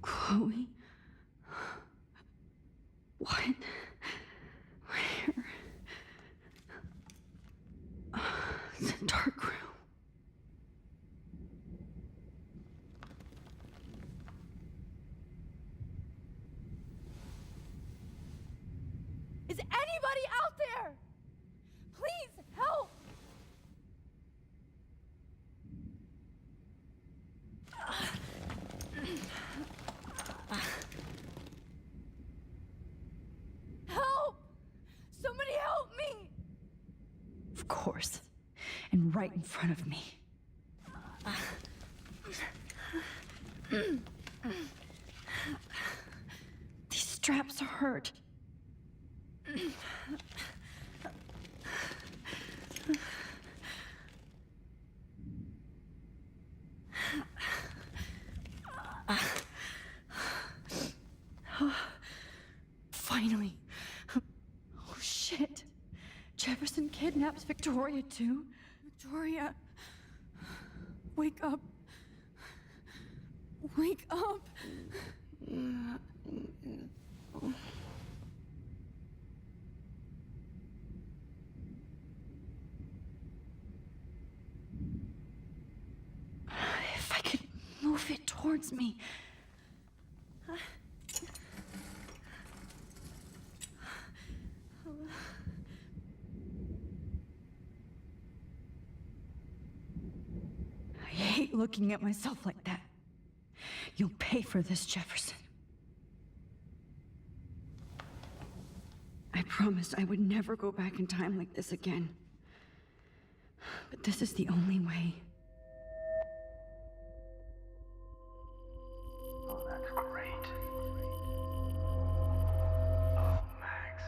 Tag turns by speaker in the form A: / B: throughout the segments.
A: Chloe? What? Where? It's a dark room.
B: Is anybody out there? Please help! Help! Somebody help me!
A: Of course. And right in front of me. These straps hurt. Finally. Oh shit. Jefferson kidnaps Victoria too.
B: Victoria, wake up. Wake up.
A: If I could move it towards me. I hate looking at myself like that. You'll pay for this, Jefferson. I promised I would never go back in time like this again. But this is the only way.
C: Oh, that's great. Oh, Max.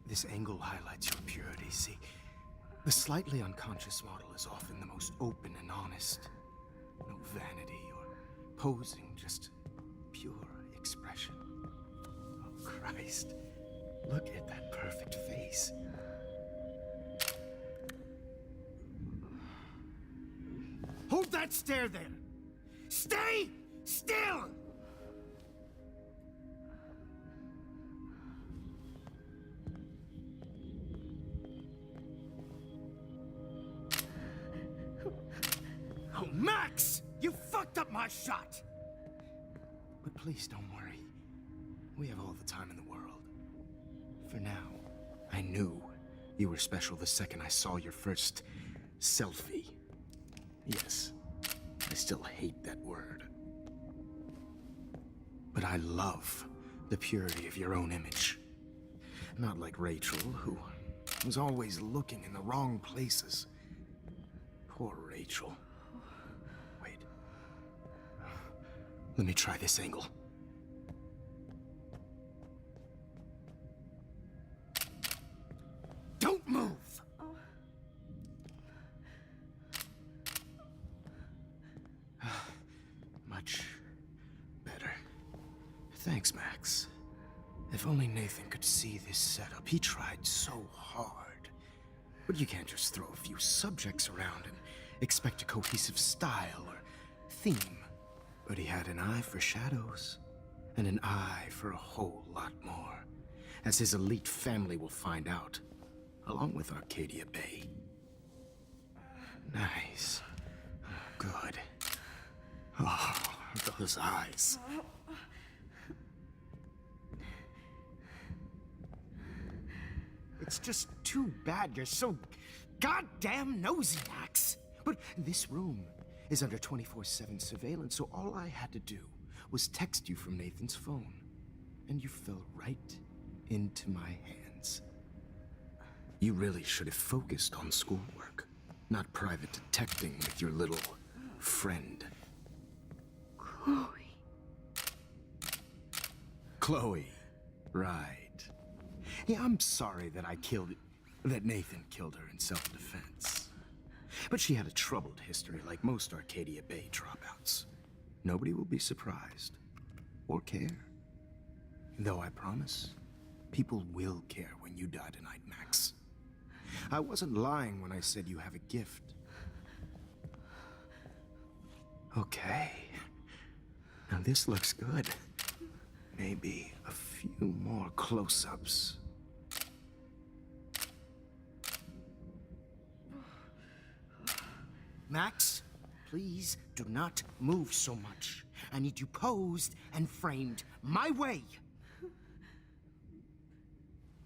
C: This angle highlights your purity, see? The slightly unconscious model is often the most open and honest. No vanity or posing, just pure expression. Oh, Christ. Look at that perfect face. Hold that stare there! Stay still! Oh, Max! You fucked up my shot! But please don't worry. We have all the time in the world. For now, I knew you were special the second I saw your first selfie. Yes, I still hate that word. But I love the purity of your own image. Not like Rachel, who was always looking in the wrong places. Poor Rachel. Wait. Let me try this angle. Don't move! Much better. Thanks, Max. If only Nathan could see this setup. He tried so hard. But you can't just throw a few subjects around and expect a cohesive style or theme. But he had an eye for shadows, and an eye for a whole lot more, as his elite family will find out, along with Arcadia Bay. Nice. Good. Oh, those eyes. it's just too bad you're so goddamn nosy, Max. But this room is under 24/7 surveillance, so all I had to do was text you from Nathan's phone. And you fell right into my hands. You really should have focused on schoolwork, not private detecting with your little friend.
A: Chloe.
C: Chloe. Right. Yeah, I'm sorry that Nathan killed her in self-defense. But she had a troubled history like most Arcadia Bay dropouts. Nobody will be surprised. Or care. Though I promise, people will care when you die tonight, Max. I wasn't lying when I said you have a gift. Okay. Now this looks good. Maybe a few more close-ups. Max, please do not move so much. I need you posed and framed my way.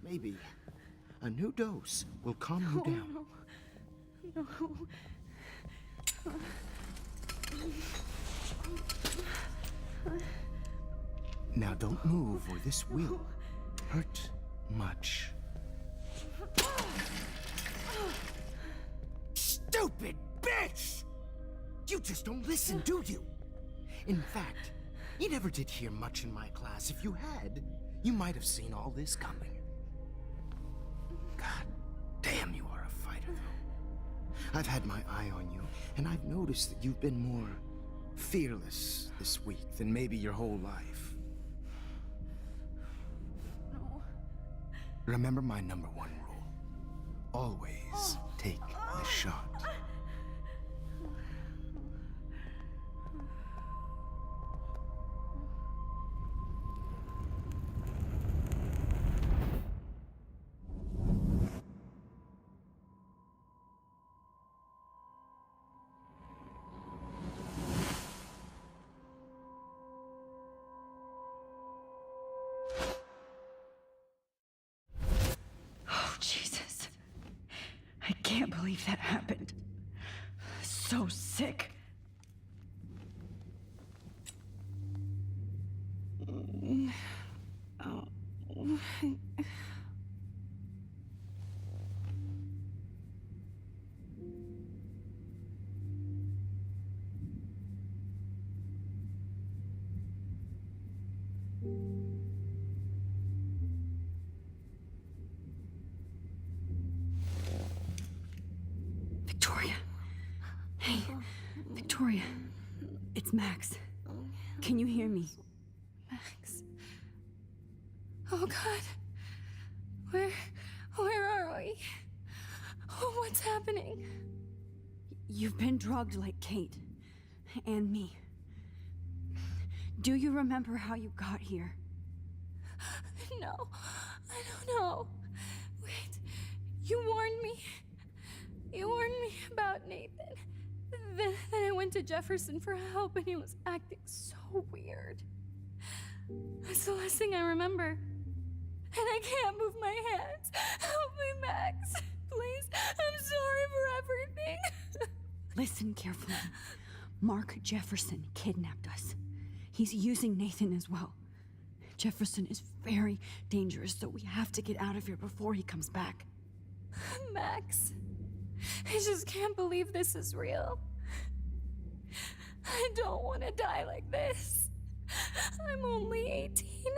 C: Maybe a new dose will calm you down. Now don't move or this will hurt much. Stupid bitch! You just don't listen, do you? In fact, you never did hear much in my class. If you had, you might have seen all this coming. God damn, you are a fighter, though. I've had my eye on you, and I've noticed that you've been more fearless this week than maybe your whole life.
B: No.
C: Remember my #1 rule. Always take the shot.
A: Oh, Jesus. I can't believe that happened. So sick. Victoria. Hey, Victoria. It's Max. Can you hear me?
B: Max. Oh God. Where are we? Oh, what's happening?
A: You've been drugged like Kate. And me. Do you remember how you got here?
B: No, I don't know. Wait, you warned me. You warned me about Nathan. Then I went to Jefferson for help and he was acting so weird. That's the last thing I remember. And I can't move my hands. Help me, Max. Please, I'm sorry for everything.
A: Listen carefully. Mark Jefferson kidnapped us. He's using Nathan as well. Jefferson is very dangerous, so we have to get out of here before he comes back.
B: Max, I just can't believe this is real. I don't want to die like this. I'm only 18.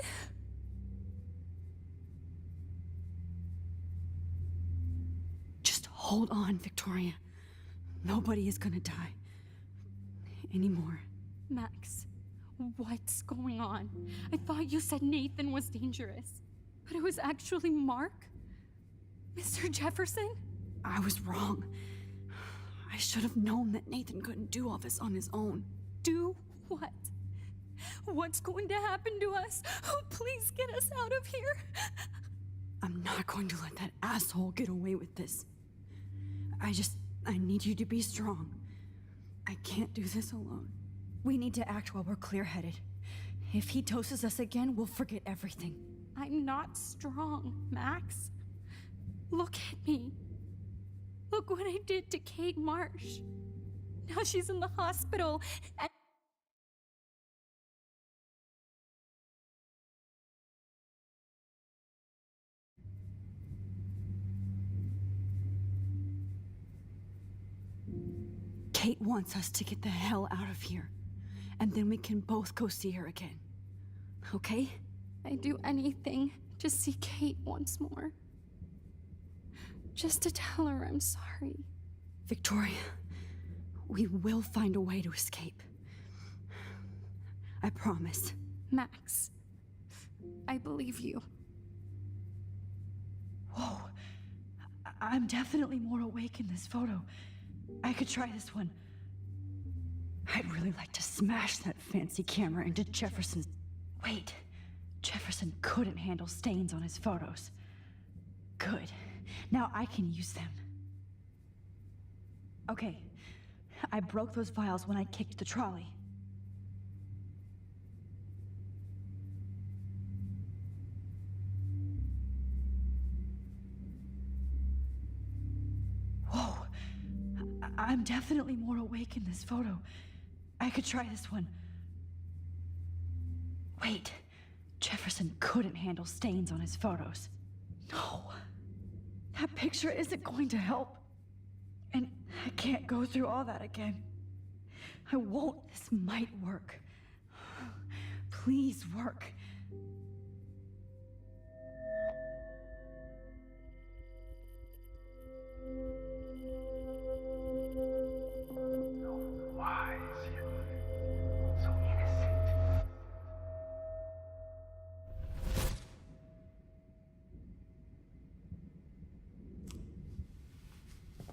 A: Just hold on, Victoria. Nobody is gonna die. Anymore.
B: Max, what's going on? I thought you said Nathan was dangerous, but it was actually Mark? Mr. Jefferson?
A: I was wrong. I should have known that Nathan couldn't do all this on his own.
B: Do what? What's going to happen to us? Oh, please get us out of here.
A: I'm not going to let that asshole get away with this. I need you to be strong. I can't do this alone. We need to act while we're clear-headed. If he doses us again, we'll forget everything.
B: I'm not strong, Max. Look at me. Look what I did to Kate Marsh. Now she's in the hospital, and
A: Kate wants us to get the hell out of here, and then we can both go see her again. Okay?
B: I'd do anything to see Kate once more. Just to tell her I'm sorry.
A: Victoria, we will find a way to escape. I promise.
B: Max, I believe you.
A: Whoa. I'm definitely more awake in this photo. I could try this one. I'd really like to smash that fancy camera into Jefferson's... Wait. Jefferson couldn't handle stains on his photos. Good. Now I can use them. Okay. I broke those files when I kicked the trolley. Whoa. I'm definitely more awake in this photo. I could try this one. Wait. Jefferson couldn't handle stains on his photos. No. That picture isn't going to help. And I can't go through all that again. I won't. This might work. Please work.
C: So wise, yet so innocent.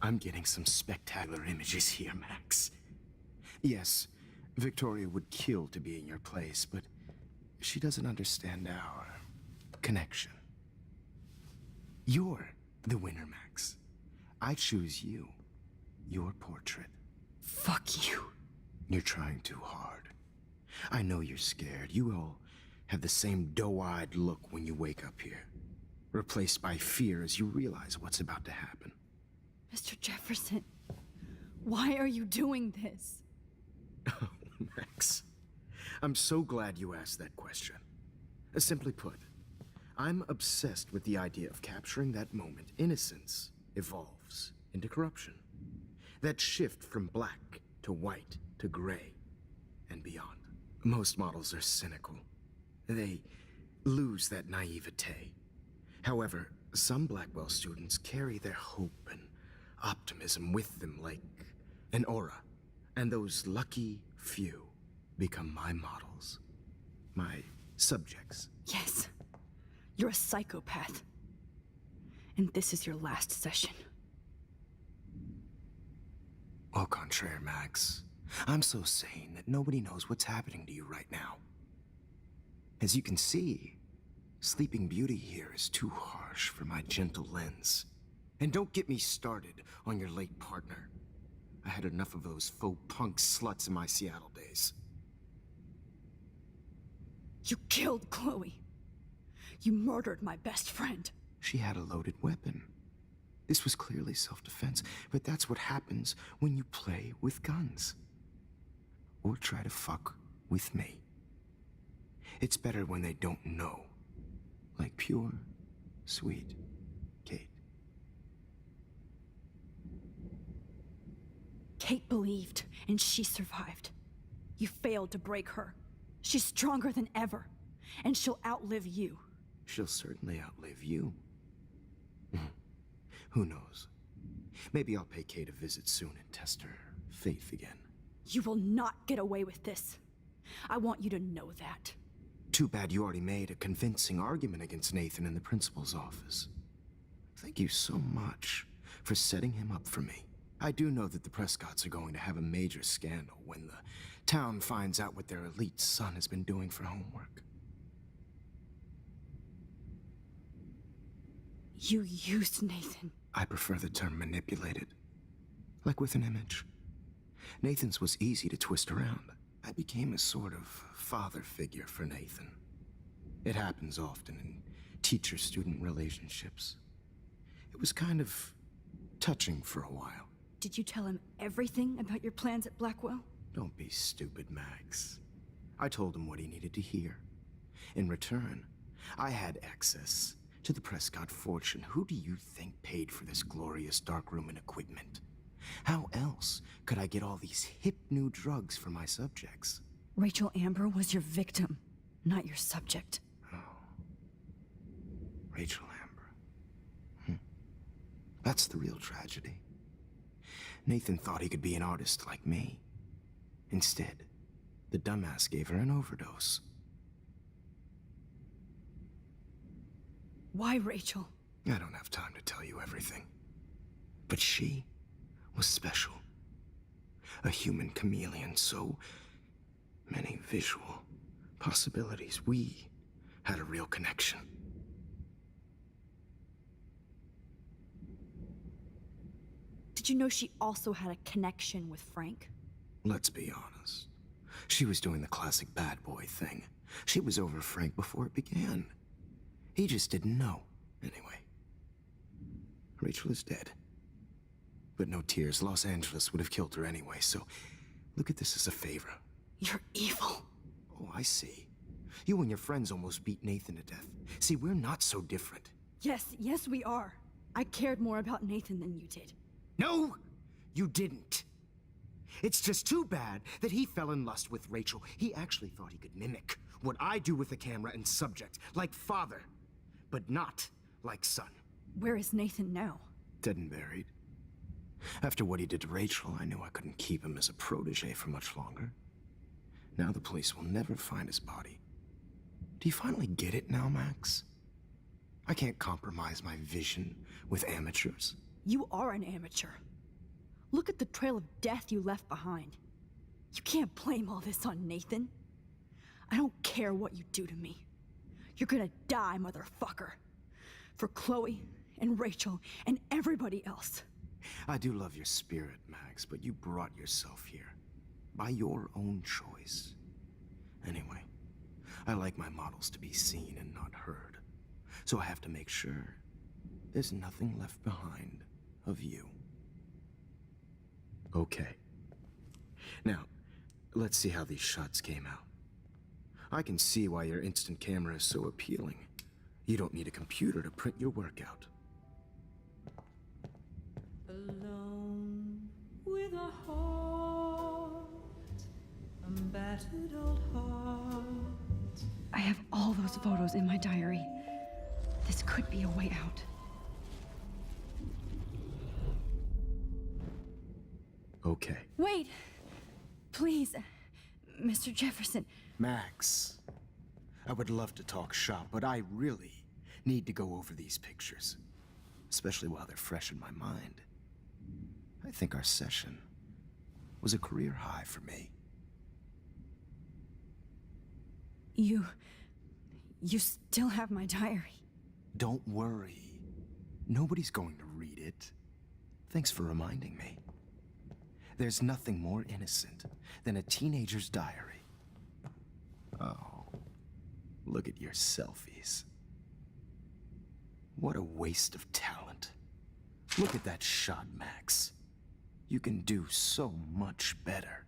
C: I'm getting some spectacular images here, Max. Yes, Victoria would kill to be in your place, but she doesn't understand our connection. You're the winner, Max. I choose you. Your portrait.
A: Fuck you.
C: You're trying too hard. I know you're scared. You all have the same doe-eyed look when you wake up here, replaced by fear as you realize what's about to happen.
A: Mr. Jefferson, why are you doing this?
C: Oh, Max. I'm so glad you asked that question. Simply put, I'm obsessed with the idea of capturing that moment innocence evolves into corruption. That shift from black to white to gray and beyond. Most models are cynical. They lose that naivete. However, some Blackwell students carry their hope and optimism with them like an aura. And those lucky few become my models. My subjects.
A: Yes. You're a psychopath. And this is your last session.
C: Au contraire, Max. I'm so sane that nobody knows what's happening to you right now. As you can see, Sleeping Beauty here is too harsh for my gentle lens. And don't get me started on your late partner. I had enough of those faux punk sluts in my Seattle days.
A: You killed Chloe. You murdered my best friend.
C: She had a loaded weapon. This was clearly self-defense, but that's what happens when you play with guns. Or try to fuck with me. It's better when they don't know. Like pure, sweet Kate.
A: Kate believed, and she survived. You failed to break her. She's stronger than ever, and she'll outlive you.
C: She'll certainly outlive you. Who knows? Maybe I'll pay Kate a visit soon and test her faith again.
A: You will not get away with this. I want you to know that.
C: Too bad you already made a convincing argument against Nathan in the principal's office. Thank you so much for setting him up for me. I do know that the Prescotts are going to have a major scandal when the town finds out what their elite son has been doing for homework.
A: You used Nathan.
C: I prefer the term manipulated. Like with an image. Nathan's was easy to twist around. I became a sort of father figure for Nathan. It happens often in teacher-student relationships. It was kind of touching for a while.
A: Did you tell him everything about your plans at Blackwell?
C: Don't be stupid, Max. I told him what he needed to hear. In return, I had access to the Prescott fortune. Who do you think paid for this glorious darkroom and equipment? How else could I get all these hip new drugs for my subjects?
A: Rachel Amber was your victim, not your subject.
C: Rachel Amber. That's the real tragedy. Nathan thought he could be an artist like me. Instead, the dumbass gave her an overdose.
A: Why Rachel?
C: I don't have time to tell you everything. But she was special. A human chameleon, so many visual possibilities. We had a real connection.
A: Did you know she also had a connection with Frank?
C: Let's be honest. She was doing the classic bad boy thing. She was over Frank before it began. He just didn't know. Anyway, Rachel is dead. But no tears. Los Angeles would have killed her anyway, so look at this as a favor.
A: You're evil.
C: Oh, I see. You and your friends almost beat Nathan to death. See, we're not so different.
A: Yes, we are. I cared more about Nathan than you did.
C: No, you didn't. It's just too bad that he fell in lust with Rachel. He actually thought he could mimic what I do with the camera and subject, like father, but not like son.
A: Where is Nathan now?
C: Dead and buried. After what he did to Rachel, I knew I couldn't keep him as a protege for much longer. Now the police will never find his body. Do you finally get it now, Max? I can't compromise my vision with amateurs.
A: You are an amateur. Look at the trail of death you left behind. You can't blame all this on Nathan. I don't care what you do to me. You're gonna die, motherfucker. For Chloe and Rachel and everybody else.
C: I do love your spirit, Max, but you brought yourself here. By your own choice. Anyway, I like my models to be seen and not heard. So I have to make sure there's nothing left behind of you. Okay. Now, let's see how these shots came out. I can see why your instant camera is so appealing. You don't need a computer to print your work out.
D: Alone with a heart, a battered old heart.
A: I have all those photos in my diary. This could be a way out.
C: Okay.
A: Wait! Please, Mr. Jefferson.
C: Max, I would love to talk shop, but I really need to go over these pictures. Especially while they're fresh in my mind. I think our session was a career high for me.
A: You still have my diary.
C: Don't worry. Nobody's going to read it. Thanks for reminding me. There's nothing more innocent than a teenager's diary. Oh, look at your selfies. What a waste of talent. Look at that shot, Max. You can do so much better.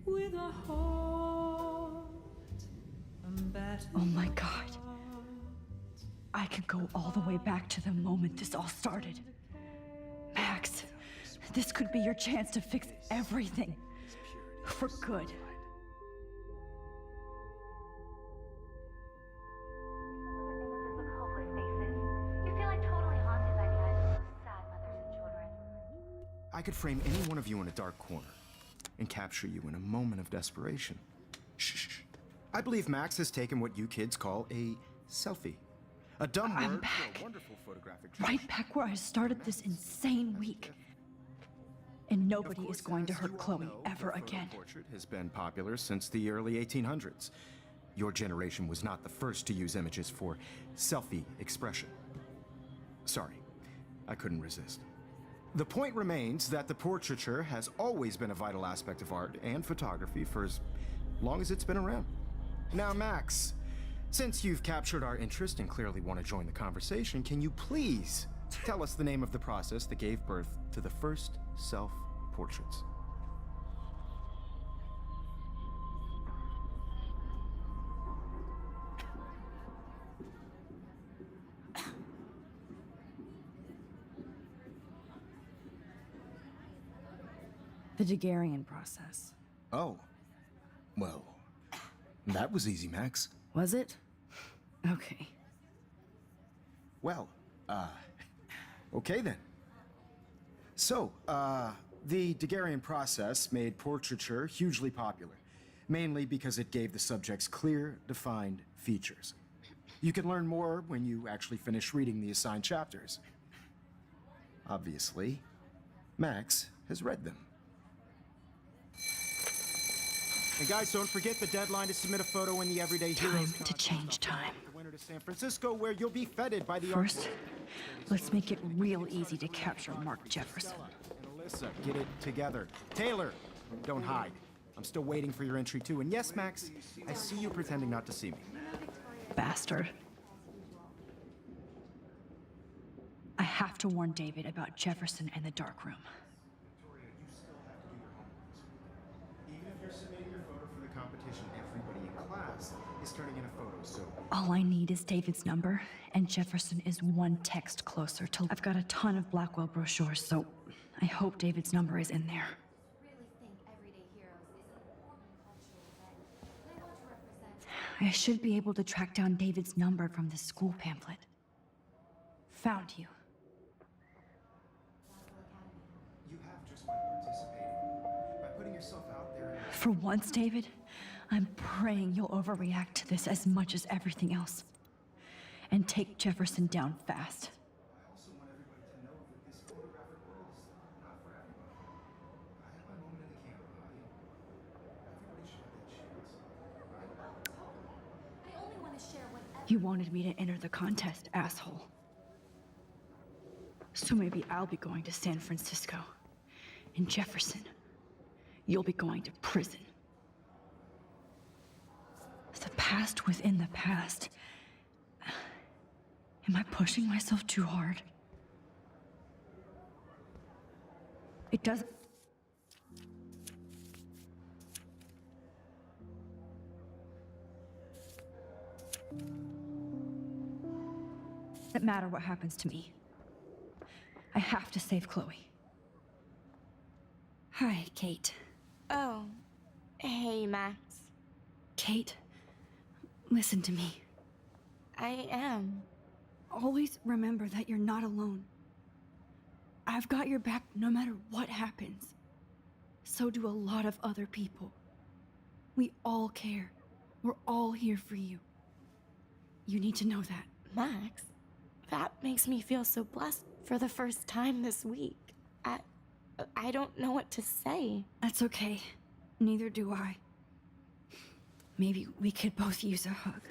D: With a heart, a battered
A: Oh my God. I could go all the way back to the moment this all started. Max, this could be your chance to fix everything. For good.
E: Hopeless faces. You feel like totally haunted by the eyes of those sad mothers and children.
C: I could frame any one of you in a dark corner and capture you in a moment of desperation. Shh. I believe Max has taken what you kids call a selfie. A dumb
A: I'm
C: word
A: back.
C: for a wonderful photographic
A: Right back where I started this insane week. And nobody is going to hurt Chloe ever again.
C: Portrait has been popular since the early 1800s. Your generation was not the first to use images for selfie expression. Sorry, I couldn't resist. The point remains that the portraiture has always been a vital aspect of art and photography for as long as it's been around. Now, Max, since you've captured our interest and clearly want to join the conversation, can you please tell us the name of the process that gave birth to the first self-portraits?
A: The Daguerrean process.
C: Oh. Well, that was easy, Max.
A: Was it? Okay.
C: Well, okay then. So, the Daguerrean process made portraiture hugely popular, mainly because it gave the subjects clear, defined features. You can learn more when you actually finish reading the assigned chapters. Obviously, Max has read them. And guys, don't forget the deadline to submit a photo in the Everyday Heroes
A: Time to change time.
C: the winter to San Francisco, where you'll be feted by the
A: First, let's make it real easy to capture Mark Jefferson.
C: And Alyssa, get it together. Taylor, don't hide. I'm still waiting for your entry too. And yes, Max, I see you pretending not to see me.
A: Bastard. I have to warn David about Jefferson and the dark room.
C: Victoria, you still have to do your homework this week. Even if you're submitting your photo for the competition, everybody in class is turning in a photo, so...
A: All I need is David's number, and Jefferson is one text closer to... I've got a ton of Blackwell brochures, so I hope David's number is in there.
E: Really think Everyday Heroes is an important cultural event. They want to represent
A: I should be able to track down David's number from the school pamphlet. Found you.
E: Blackwell Academy.
C: You have just by participating. By putting yourself out there...
A: For once, David, I'm praying you'll overreact to this as much as everything else. And take Jefferson down fast.
C: I also want everybody to know that this photographic world is not for everybody. I have my moment in the camera. Everybody should have that chance.
E: I only want to share whatever.
A: You wanted me to enter the contest, asshole. So maybe I'll be going to San Francisco. And Jefferson, you'll be going to prison. The past within the past. Am I pushing myself too hard? It doesn't... Doesn't matter what happens to me. I have to save Chloe. Hi, Kate.
B: Oh, hey, Max.
A: Kate, listen to me.
B: I am.
A: Always remember that you're not alone. I've got your back no matter what happens. So do a lot of other people. We all care. We're all here for you. You need to know that.
B: Max, that makes me feel so blessed for the first time this week. I don't know what to say.
A: That's okay. Neither do I. Maybe we could both use a hug.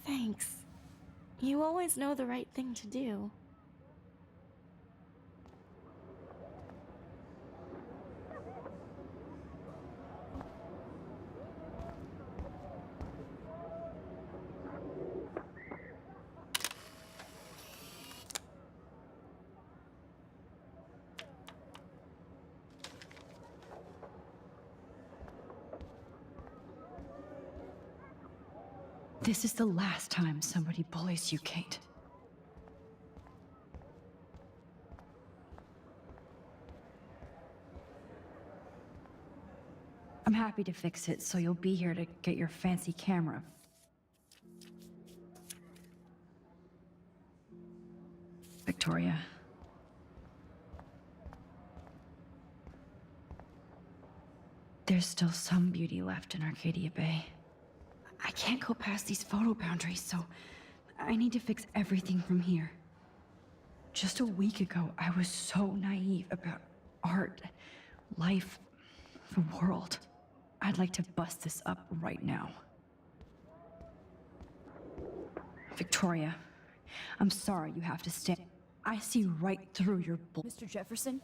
B: Thanks. You always know the right thing to do.
A: This is the last time somebody bullies you, Kate. I'm happy to fix it, so you'll be here to get your fancy camera. Victoria. There's still some beauty left in Arcadia Bay. I can't go past these photo boundaries, so I need to fix everything from here. Just a week ago, I was so naive about art, life, the world. I'd like to bust this up right now. Victoria, I'm sorry you have to stay. I see right through your bull. Mr. Jefferson,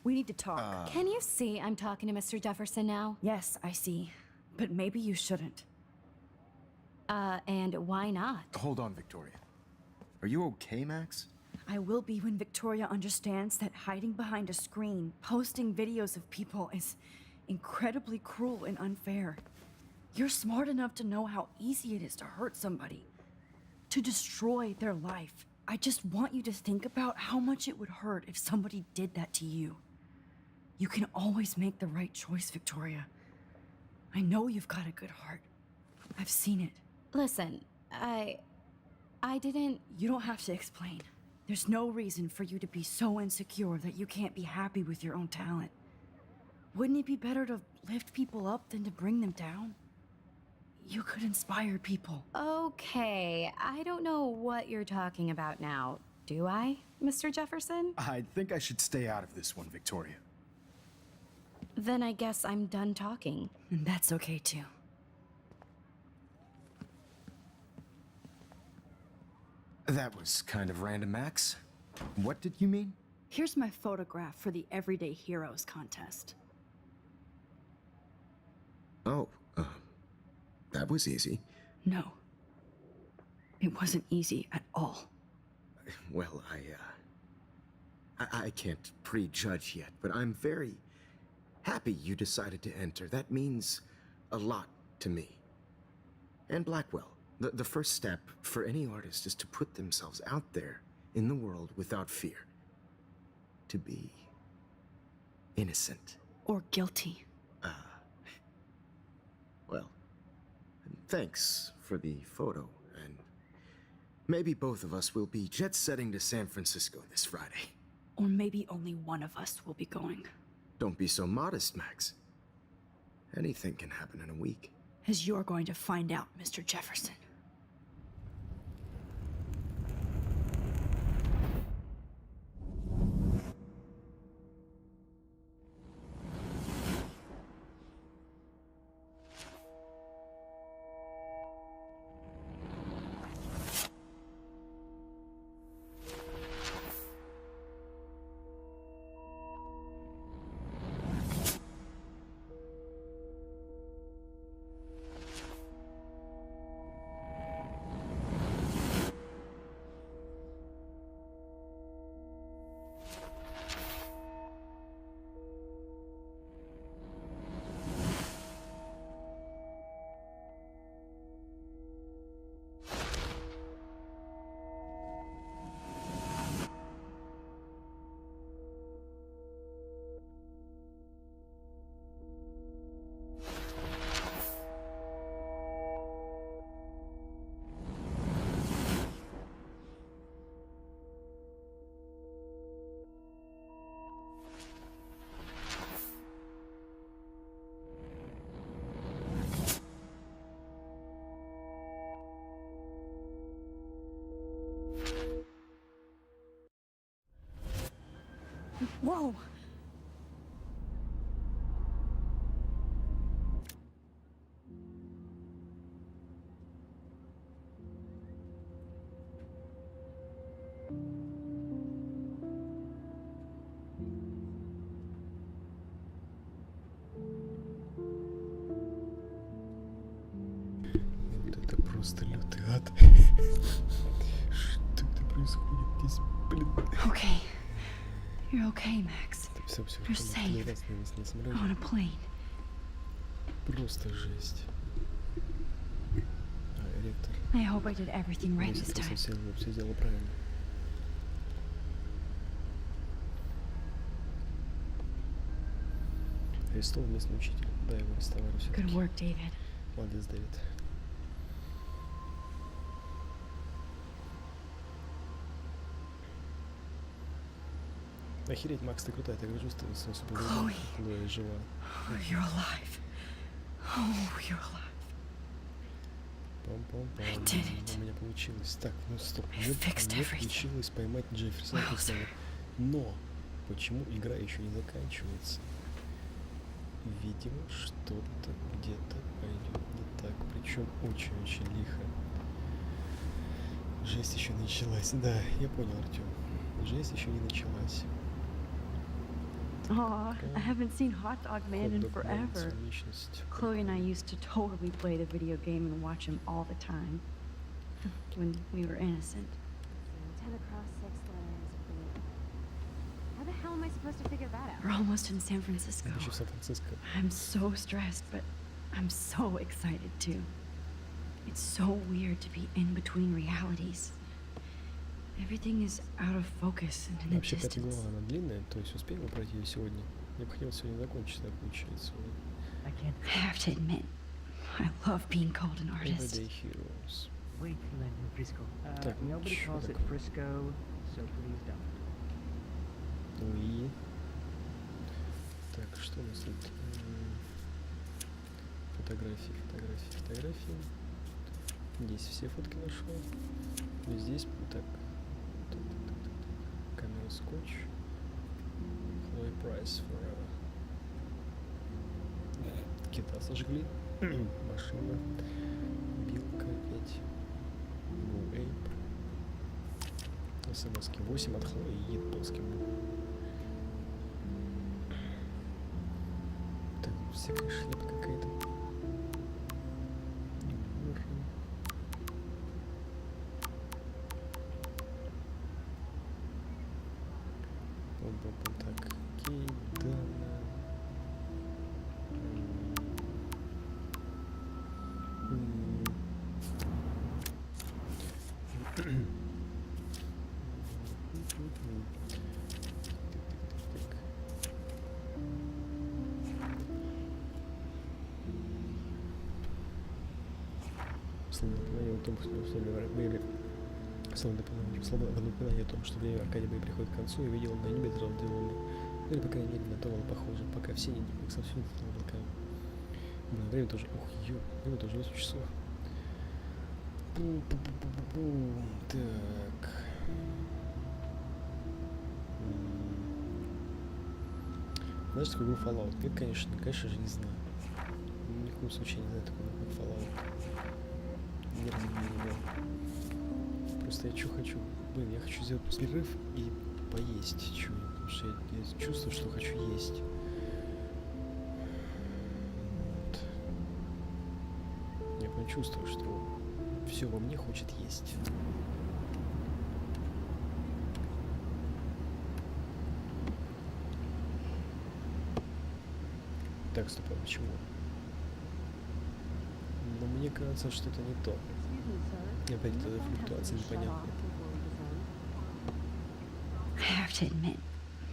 A: we need to talk.
B: Can you see I'm talking to Mr. Jefferson now?
A: Yes, I see. But maybe you shouldn't.
B: And why not?
C: Hold on, Victoria. Are you okay, Max?
A: I will be when Victoria understands that hiding behind a screen, posting videos of people is incredibly cruel and unfair. You're smart enough to know how easy it is to hurt somebody, to destroy their life. I just want you to think about how much it would hurt if somebody did that to you. You can always make the right choice, Victoria. I know you've got a good heart. I've seen it.
B: Listen, I didn't...
A: You don't have to explain. There's no reason for you to be so insecure that you can't be happy with your own talent. Wouldn't it be better to lift people up than to bring them down? You could inspire people.
B: Okay, I don't know what you're talking about now. Do I, Mr. Jefferson?
C: I think I should stay out of this one, Victoria.
B: Then I guess I'm done talking.
A: And that's okay too.
C: That was kind of random, Max. What did you mean?
A: Here's my photograph for the Everyday Heroes contest.
C: Oh, that was easy.
A: No. It wasn't easy at all.
C: Well, I can't prejudge yet, but I'm very happy you decided to enter. That means a lot to me. And Blackwell. The first step for any artist is to put themselves out there in the world without fear. To be innocent.
A: Or guilty.
C: Well, thanks for the photo, and maybe both of us will be jet-setting to San Francisco this Friday.
A: Or maybe only one of us will be going.
C: Don't be so modest, Max. Anything can happen in a week.
A: As you're going to find out, Mr. Jefferson. Whoa!
F: Вот это просто лютый ад. Что это происходит здесь, блин?
A: Okay. You're okay, Max.
F: Все,
A: You're safe.
F: не самолете.
A: On a plane.
F: Просто жесть. Ректор.
A: I hope I did everything right this time.
F: Все сделал правильно. Арестован местный учитель. Да, его арестовали
A: Good
F: все-таки.
A: work, David.
F: Молодец, Дэвид. Охереть, Макс, ты крутая, ты чувствую себя супер.
A: Chloe.
F: Хлоя жива.
A: Oh, you're alive. Oh, you're alive.
F: Пам-пам-пам.
A: I did it.
F: У меня получилось. Так, ну стоп.
A: I fixed
F: Мне
A: everything.
F: получилось поймать Джефферсона
A: Well,
F: Христова.
A: sir.
F: Но почему игра еще не заканчивается? Видимо, что-то где-то пойдет не так. Причем очень-очень лихо. Жесть еще началась. Да, я понял, Артем. Жесть еще не началась.
A: Aw, I haven't seen Hot Dog Man in
F: Хот-дог Man,
A: forever.
F: циничность.
A: Chloe and I used to totally play the video game and watch him all the time. When we were innocent.
E: 10 across 6 letters. Wait. How the hell am I supposed to figure that out?
A: We're almost in San Francisco.
F: Еще в Сан-Франциско.
A: I'm so stressed, but I'm so excited too. It's so weird to be in between realities. Everything is out of focus and in a
F: Вообще, пятая
A: distance.
F: глава, она длинная, то есть успеем мы пройти ее сегодня? Я бы хотел сегодня закончить, так получается.
G: I can't
A: I have to admit, I love being called an artist.
F: Everyday Heroes.
G: wait till I'm in Frisco.
F: Так,
G: Nobody
F: чё
G: calls it
F: такое?
G: Frisco, so please don't.
F: Ну и... Так, что у нас тут? Фотографии, фотографии, фотографии. Здесь все фотки нашел. И здесь, так, камера скотч. Хлои Прайс Forever. Кита сожгли. Машина. Билка опять. Go Ape. СМСки 8 от Хлои и японским. Так, всякая шляпа какая-то. Так, окей, да. Словно напоминание о том, что напоминание о том, что время Аркадия Бэй приходит к концу, и видел на небе звезды луны. Ну или, по крайней мере, на то он похоже, пока все не совсем стало облаками. Блин, время тоже, время тоже 8 часов. Так. Знаешь, такой был Fallout? Нет, конечно же не знаю. Ни в коем случае не знаю такого, как Fallout. Ни разу не играл. Просто я что хочу? Блин, я хочу сделать перерыв и поесть что-нибудь, потому что я чувствую, что хочу есть. Вот. Я прям чувствую, что все во мне хочет есть. Так, стоп, а почему? Но мне кажется, что это не то. Опять эта флуктуация непонятная.
A: I have to admit,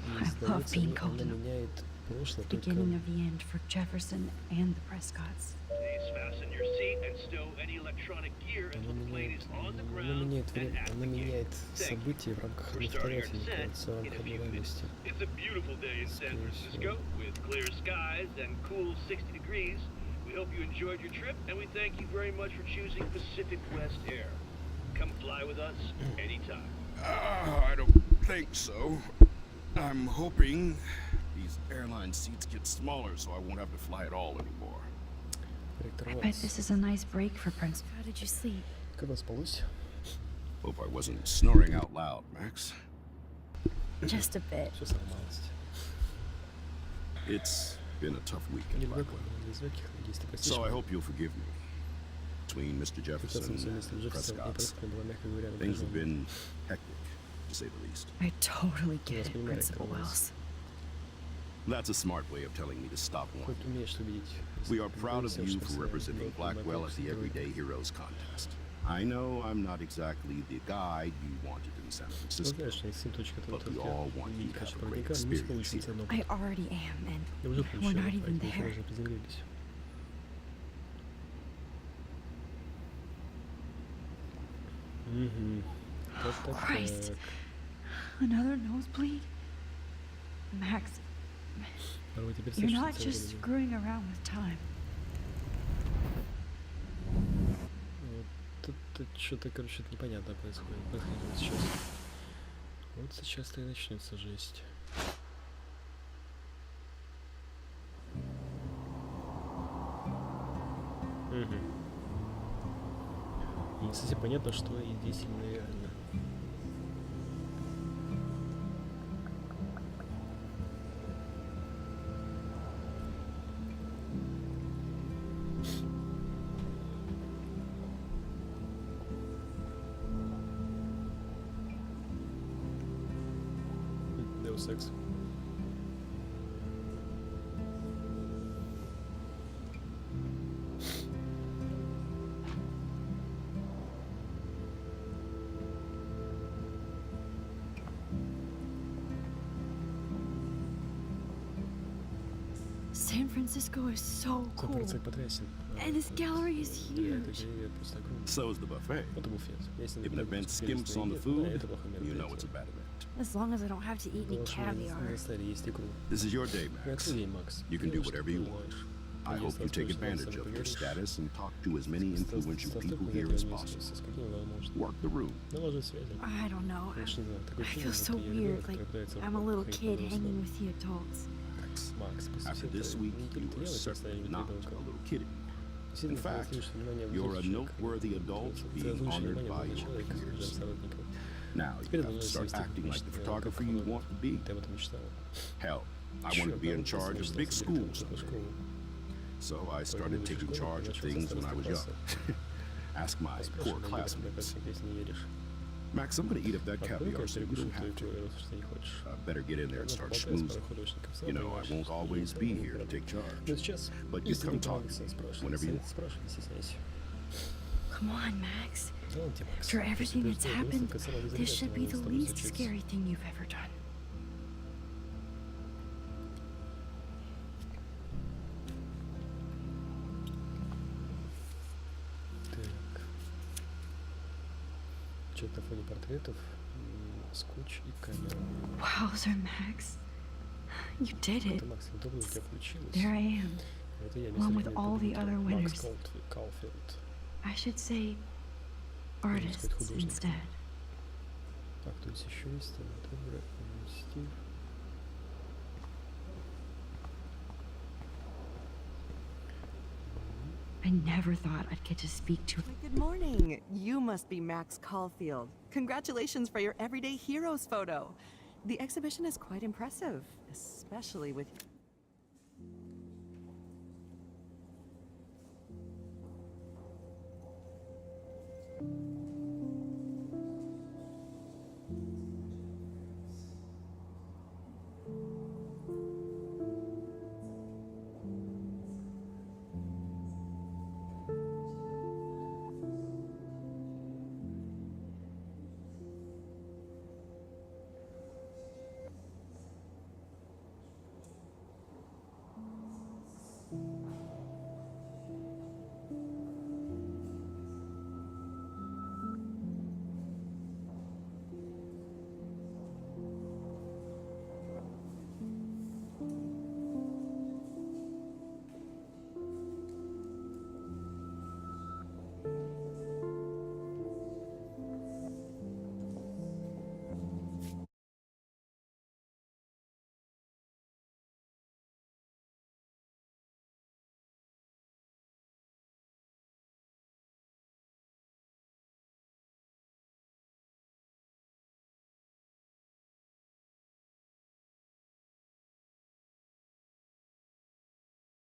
F: И,
A: I love
F: сдается,
A: being called
F: она
A: an
F: меняет прошлое только...
A: beginning of the end for Jefferson and the Prescotts.
H: Please fasten your seat and stow any electronic gear until the plane is on the
F: Она
H: ground
F: меняет
H: and
F: время,
H: at
F: она
H: the gate.
F: меняет
H: Thank you.
F: события в рамках
H: We're
F: одной
H: starting our
F: фотографии,
H: descent
F: кажется, в
H: in
F: рамках
H: a
F: одной
H: few
F: реальности.
H: minutes. It's a beautiful day in San
F: Скорее
H: Francisco with clear skies and cool 60 degrees. We hope you enjoyed your trip and we thank you very much for choosing Pacific West Air. Come fly with us anytime.
I: I don't think so. I'm hoping these airline seats get smaller so I won't have to fly at all anymore.
A: I bet this is a nice break for Prince. How did you sleep?
F: Как вам спалось?
I: Hope I wasn't snoring out loud, Max.
A: Just a bit.
F: Все самая малость.
I: It's been a tough week
F: Не
I: in
F: легок,
I: Blackwell,
F: без легких, надеюсь, ты простишь.
I: so I hope you'll forgive me. Between Mr. Jefferson
F: Ситуация с
I: and
F: мистером Джефферсоном и
I: Prescott's,
F: Прескоттом была, мягко говоря,
I: things have
F: напряженной.
I: been hectic, to say the least.
A: I totally
F: Я
A: get
F: вас
A: it,
F: понимаю,
A: Principal
F: Carlos.
A: Wells.
I: That's a smart way of telling me to stop
F: Хоть
I: whining.
F: умеешь любить.
I: We are proud of you for representing Blackwell at the Everyday Heroes contest. I know I'm not exactly the guide you wanted in San
F: Ну,
I: Francisco.
F: знаешь, есть 7 точек, которые
I: But we
F: только
I: all want you
F: видеть
I: to have
F: качество
I: a great
F: проводника, но мы
I: experience
F: получим
I: here.
F: все равно.
A: I already am, and
F: Я уже
A: we're
F: получил,
A: not even
F: поэтому мы
A: there.
F: уже приземлились. Угу. Так.
A: Christ. Another nosebleed? Max,
F: Порой теперь
A: you're
F: слышишь
A: not
F: целое
A: just
F: время.
A: screwing around with time.
F: Вот это что-то, короче, непонятно происходит сейчас. Вот сейчас-то и начнется жесть. Угу. И, кстати, Понятно, что и здесь именно реально. Deus Ex.
A: San Francisco is so cool.
F: Сам потрясен.
A: And this gallery is
F: Да, эта
A: huge.
F: галерея просто огромная.
I: So is the buffet.
F: Это буфет. Если
I: If an event skimps on the food, you know it's a bad event.
A: As long as I don't have to eat any caviar.
F: На столе есть икру.
I: This is your day, Max.
F: Это день, Макс.
I: You can do
F: Делай, что
I: whatever you
F: пожелаешь.
I: want. I hope you take advantage of your status and talk to as many influential people here as possible.
F: С какими возможностями.
I: Work the room.
F: Наложи связи.
A: I don't know.
F: Конечно, не знаю. Такое
A: I
F: ощущение,
A: feel so
F: будто я
A: weird,
F: ребенок,
A: like
F: который пытается
A: I'm a little
F: ходить
A: kid
F: по
A: hanging
F: взрослому.
A: with the adults.
F: Макс, после
I: After
F: всего
I: this
F: этого,
I: week,
F: не
I: you
F: ты
I: are
F: делаешь
I: certainly
F: состояние
I: not a
F: ребенка.
I: little kidding.
F: Действительно,
I: In fact,
F: ты заслуживаешь внимания
I: you're a
F: молодого человека.
I: noteworthy adult
F: Ты
I: being
F: заслуживаешь
I: honored
F: внимания
I: by
F: молодого
I: your
F: человека,
I: peers.
F: даже сородников.
I: Now you
F: Теперь
I: have to
F: должен
I: start
F: свести
I: acting like the
F: мечты,
I: photographer
F: как
I: you want to be.
F: ты об этом мечтала.
I: Hell, I
F: Чёрт,
I: wanted to be
F: я
I: in
F: вот просто
I: charge of
F: мечтал
I: big
F: стать
I: schools
F: директором
I: someday.
F: школы.
I: So I
F: Поэтому
I: started
F: в
I: taking
F: школе
I: charge of
F: начал
I: things when I was young.
F: класса.
I: Ask my poor
F: Поспрашивай на
I: classmates.
F: классах, если не веришь.
I: Max, I'm gonna eat up that
F: Открой-ка,
I: caviar so you
F: перекушу
I: don't
F: твою
I: have to.
F: икру, раз уж ты не хочешь.
I: Better get in there and
F: Ладно,
I: start
F: поболтай с
I: schmoozing.
F: парой художников, сам
I: You know, I
F: понимаешь.
I: won't always be here to take
F: Но
I: charge.
F: сейчас,
I: But you
F: если
I: come
F: тебе
I: talk
F: понадобится, спрашивай.
I: whenever you want.
F: Спрашивай, не стесняйся.
A: Come on, Max.
F: Да ладно тебе, Макс.
A: After everything that's
F: Подожди,
A: happened,
F: выставка самого
A: this should be
F: вероятного,
A: the
F: с тобой
A: least
F: случится.
A: scary thing you've ever done.
F: Так. Что-то на фоне портретов, скотч и камера.
A: Wowzer, Max. You did it.
F: Это, Макс, удобно у тебя получилось.
A: There I am.
F: Это я,
A: along with
F: мистер
A: all the
F: Компьютер,
A: other
F: Макс
A: winners.
F: Калфилд.
A: I should say
F: сказать,
A: artists
F: художник.
A: instead.
F: Так, тут еще есть там, добрый Стив.
A: I never thought I'd get to speak to
J: Good morning. You must be Max Caulfield. Congratulations for your Everyday Heroes photo. The exhibition is quite impressive, especially with